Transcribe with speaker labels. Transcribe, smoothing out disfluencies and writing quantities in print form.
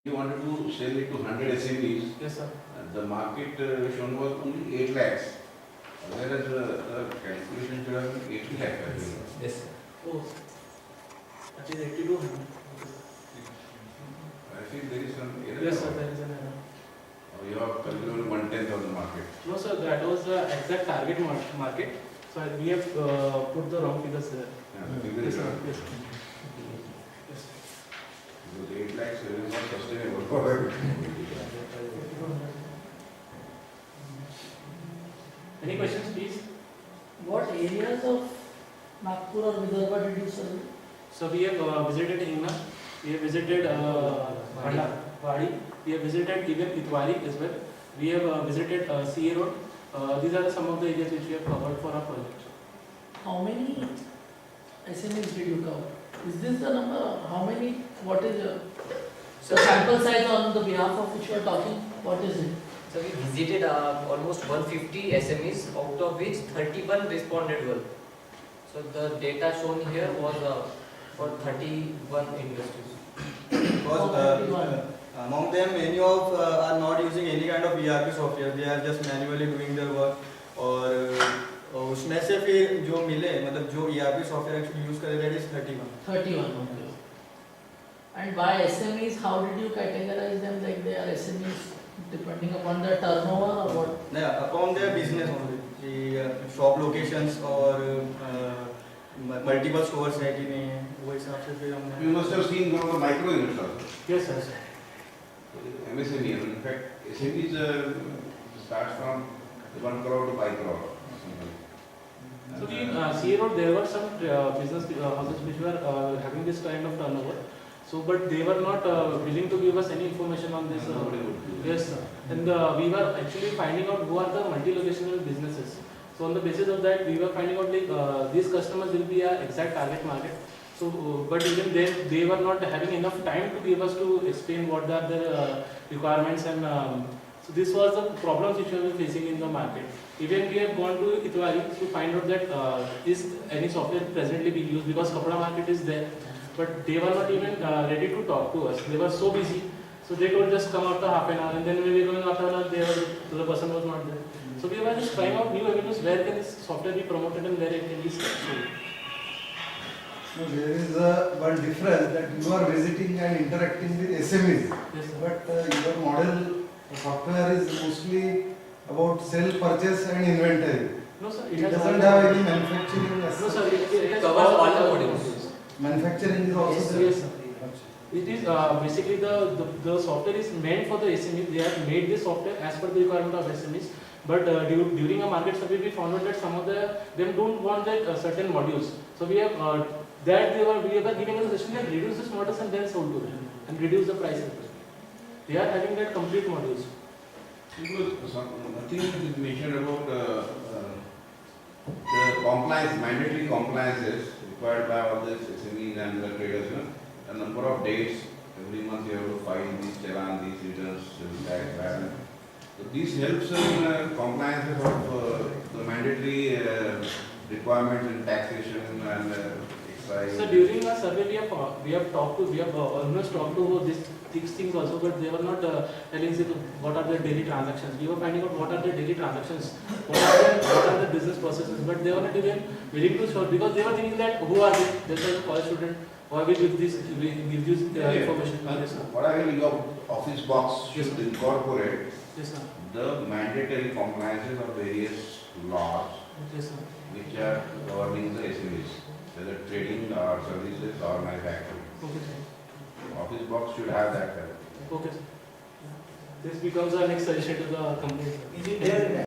Speaker 1: You wanted to sell it to 100 SMEs.
Speaker 2: Yes, sir.
Speaker 1: The market shown was only 8 lakhs. Whereas the calculation should have been 80 lakhs. I think.
Speaker 3: Yes, sir.
Speaker 2: Oh, that is 82.
Speaker 1: I think there is some error.
Speaker 2: Yes, sir, there is an error.
Speaker 1: You have calculated 1/10 of the market.
Speaker 2: No, sir, that was the exact target market. So we have put the wrong figures there.
Speaker 1: Yeah, the figure
Speaker 2: Yes,
Speaker 1: is
Speaker 2: sir.
Speaker 1: wrong.
Speaker 2: Yes, sir. Yes.
Speaker 1: Because 8 lakhs is not sustainable for
Speaker 2: Any questions, please?
Speaker 4: What areas of Nagpur or Vidarbha did you serve?
Speaker 2: So we have visited Hingna, we have visited Wadi, we have visited even Itwari as well. We have visited CA Road. These are some of the areas which we have covered for our project.
Speaker 4: How many SMEs did you cover? Is this the number? How many? What is the sample size on the behalf of which you are talking? What is it?
Speaker 3: So we visited almost 150 SMEs, out of which 31 responded well. So the data shown here was for 31 industries.
Speaker 5: Because among them, many of are not using any kind of ERP software. They are just manually doing their work. और उसमें से फिर जो मिले मतलब जो ERP software actually use करे that is 31.
Speaker 4: 31. Okay. And by SMEs, how did you categorize them? Like they are SMEs depending upon their turnover or what?
Speaker 5: Yeah, upon their business only. The shop locations और multiple stores है कि नहीं है वो हिसाब से फिर हमने.
Speaker 1: You must have seen one of the micro units also.
Speaker 2: Yes, sir.
Speaker 1: MSME, in fact, SMEs starts from 1 crore to 5 crore.
Speaker 2: So the CA Road, there were some business houses which were having this kind of turnover. So, but they were not willing to give us any information on this. Yes, sir. And we were actually finding out who are the multi-locational businesses. So on the basis of that, we were finding out like these customers will be our exact target market. So, but even they were not having enough time to give us to explain what are the requirements and so this was the problems which we were facing in the market. Even we have gone to Itwari to find out that is any software presently being used because Kapda market is there. But they were not even ready to talk to us. They were so busy. So they told just come after half an hour and then when we were going after an hour, the person was not there. So we were just trying out new avenues where can this software be promoted and where it can be sold.
Speaker 6: No, there is one difference that you are visiting and interacting with SMEs,
Speaker 2: Yes, sir.
Speaker 6: but your model software is mostly about sell, purchase and inventory.
Speaker 2: No, sir.
Speaker 6: It
Speaker 2: has
Speaker 6: doesn't
Speaker 2: all-
Speaker 6: have any manufacturing.
Speaker 2: No, sir. It has
Speaker 3: Covers all the modules.
Speaker 6: Manufacturing is also
Speaker 2: Yes,
Speaker 6: there.
Speaker 2: yes, sir. It is basically the software is meant for the SMEs. They have made this software as per the requirement of SMEs. But during a market survey, we found out that some of them don't want that certain modules. So we have we were giving a suggestion that reduce this modules and then sold to them and reduce the price. They are having that complete modules.
Speaker 1: Because nothing is mentioned about the compliance, mandatory compliances required by all these SMEs and the traders. You know, a number of dates every month you have to file these challan, these returns, tax, VAT. So this helps in compliance of the mandatory requirements in taxation and excise.
Speaker 2: So during our survey, we have almost talked to these things also, but they were not telling us what are the daily transactions. We were finding out what are the daily transactions, what are the business processes, but they were not even willing to show because they were thinking that who are they? This is a college student. Why will give this information? Yes, sir.
Speaker 1: What I will your office box
Speaker 2: Yes,
Speaker 1: should
Speaker 2: sir.
Speaker 1: incorporate
Speaker 2: Yes, sir.
Speaker 1: the mandatory compliances of various laws
Speaker 2: Yes, sir.
Speaker 1: which are governing the SMEs, whether trading or services or manufacturing.
Speaker 2: Okay, sir.
Speaker 1: Office box should have that.
Speaker 2: Okay, sir. This becomes our next suggestion to the company.
Speaker 4: Is it there?